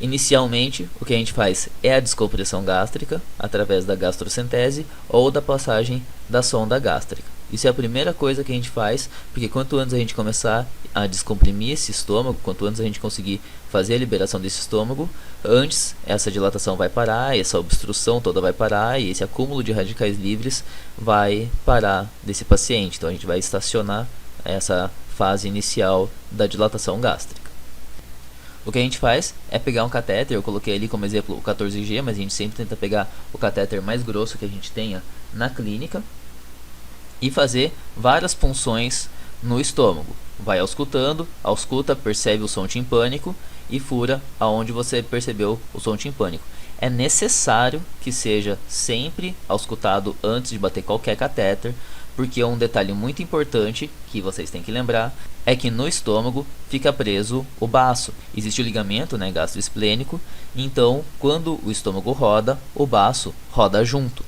Inicialmente, o que a gente faz é a descompressão gástrica através da gastrocentese ou da passagem da sonda gástrica. Isso é a primeira coisa que a gente faz, porque quanto antes a gente começar a descomprimir esse estômago, quanto antes a gente conseguir fazer a liberação desse estômago, antes essa dilatação vai parar, essa obstrução toda vai parar e esse acúmulo de radicais livres vai parar desse paciente. Então a gente vai estacionar essa fase inicial da dilatação gástrica. O que a gente faz é pegar um catéter, eu coloquei ali como exemplo o 14G, mas a gente sempre tenta pegar o catéter mais grosso que a gente tenha na clínica e fazer várias punções no estômago. Vai ausculta, percebe o som timpânico e fura aonde você percebeu o som timpânico. É necessário que seja sempre auscultado antes de bater qualquer catéter, porque um detalhe muito importante que vocês têm que lembrar é que no estômago fica preso o baço. Existe o ligamento, né, gastroesplênico, então quando o estômago roda, o baço roda junto.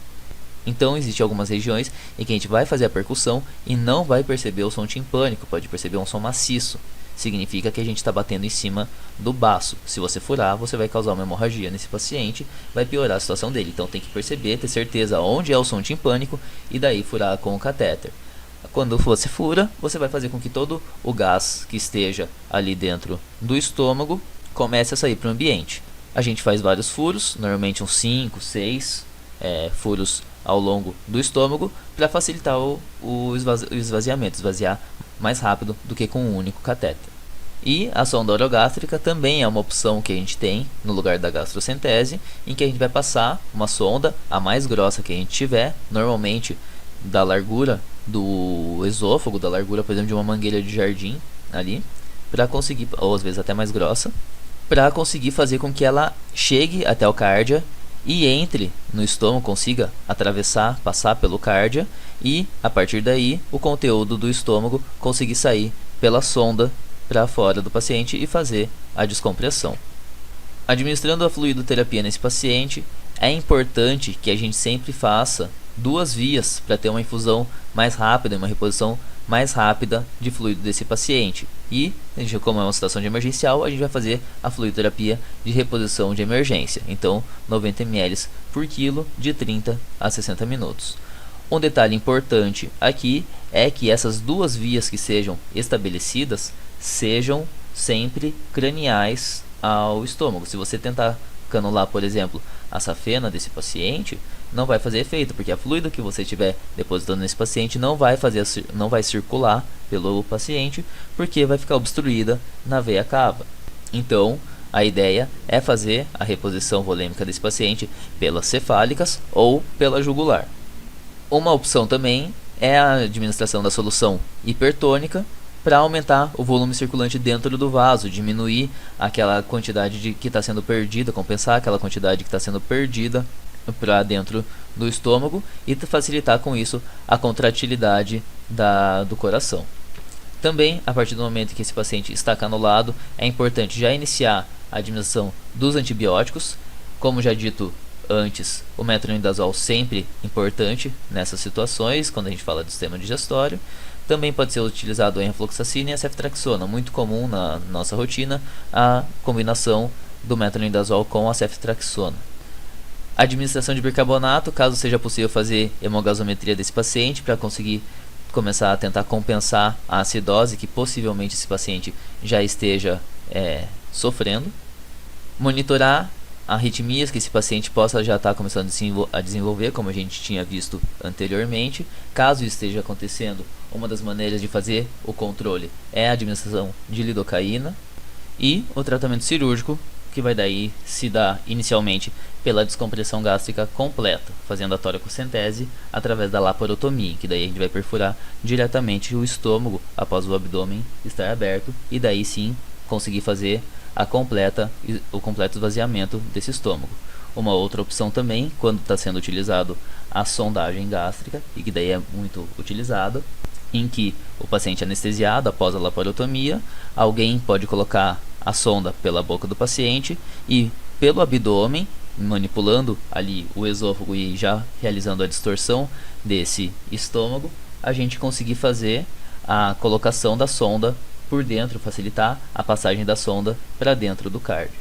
Então existem algumas regiões em que a gente vai fazer a percussão e não vai perceber o som timpânico, pode perceber um som maciço. Significa que a gente está batendo em cima do baço. Se você furar, você vai causar uma hemorragia nesse paciente, vai piorar a situação dele. Então tem que perceber, ter certeza onde é o som timpânico e daí furar com o catéter. Quando você fura, você vai fazer com que todo o gás que esteja ali dentro do estômago comece a sair para o ambiente. A gente faz vários furos, normalmente uns 5, 6 furos ao longo do estômago para facilitar o esvaziamento, esvaziar mais rápido do que com um único catéter. E a sonda orogástrica também é uma opção que a gente tem no lugar da gastrocentese, em que a gente vai passar uma sonda, a mais grossa que a gente tiver, normalmente da largura do esôfago, da largura, por exemplo, de uma mangueira de jardim ali, para conseguir, ou às vezes até mais grossa, para conseguir fazer com que ela chegue até o cárdia e entre no estômago, consiga atravessar, passar pelo cárdia e a partir daí o conteúdo do estômago conseguir sair pela sonda para fora do paciente e fazer a descompressão. Administrando a fluidoterapia nesse paciente, é importante que a gente sempre faça 2 vias para ter uma infusão mais rápida e uma reposição mais rápida de fluido desse paciente. E, como é uma situação de emergencial, a gente vai fazer a fluidoterapia de reposição de emergência. Então, 90 ml por quilo de 30 a 60 minutos. Um detalhe importante aqui é que essas 2 vias que sejam estabelecidas sejam sempre craniais ao estômago. Se você tentar canular, por exemplo, a safena desse paciente, não vai fazer efeito, porque a fluido que você estiver depositando nesse paciente não vai circular pelo paciente, porque vai ficar obstruída na veia cava. Então, a ideia é fazer a reposição volêmica desse paciente pelas cefálicas ou pela jugular. Uma opção também é a administração da solução hipertônica, para aumentar o volume circulante dentro do vaso, diminuir aquela quantidade que está sendo perdida, compensar aquela quantidade que está sendo perdida para dentro do estômago e facilitar com isso a contratilidade do coração. Também, a partir do momento que esse paciente está canulado, é importante já iniciar a administração dos antibióticos. Como já dito antes, o metronidazol sempre importante nessas situações, quando a gente fala do sistema digestório. Também pode ser utilizado a enfloxacina e a ceftriaxona, muito comum na nossa rotina a combinação do metronidazol com a ceftriaxona. A administração de bicarbonato, caso seja possível fazer hemogasometria desse paciente para conseguir começar a tentar compensar a acidose que possivelmente esse paciente já esteja sofrendo. Monitorar arritmias que esse paciente possa já estar começando a desenvolver, como a gente tinha visto anteriormente. Caso isso esteja acontecendo, uma das maneiras de fazer o controle é a administração de lidocaína e o tratamento cirúrgico, que vai daí se dar inicialmente pela descompressão gástrica completa, fazendo a toracocentese através da laporotomia, que daí a gente vai perfurar diretamente o estômago após o abdômen estar aberto e daí sim conseguir fazer o completo esvaziamento desse estômago. Uma outra opção também, quando está sendo utilizado a sondagem gástrica, e que daí é muito utilizada, em que o paciente anestesiado após a laparotomia, alguém pode colocar a sonda pela boca do paciente e pelo abdômen, manipulando ali o esôfago e já realizando a distorção desse estômago, a gente conseguir fazer a colocação da sonda por dentro, facilitar a passagem da sonda para dentro do cardio.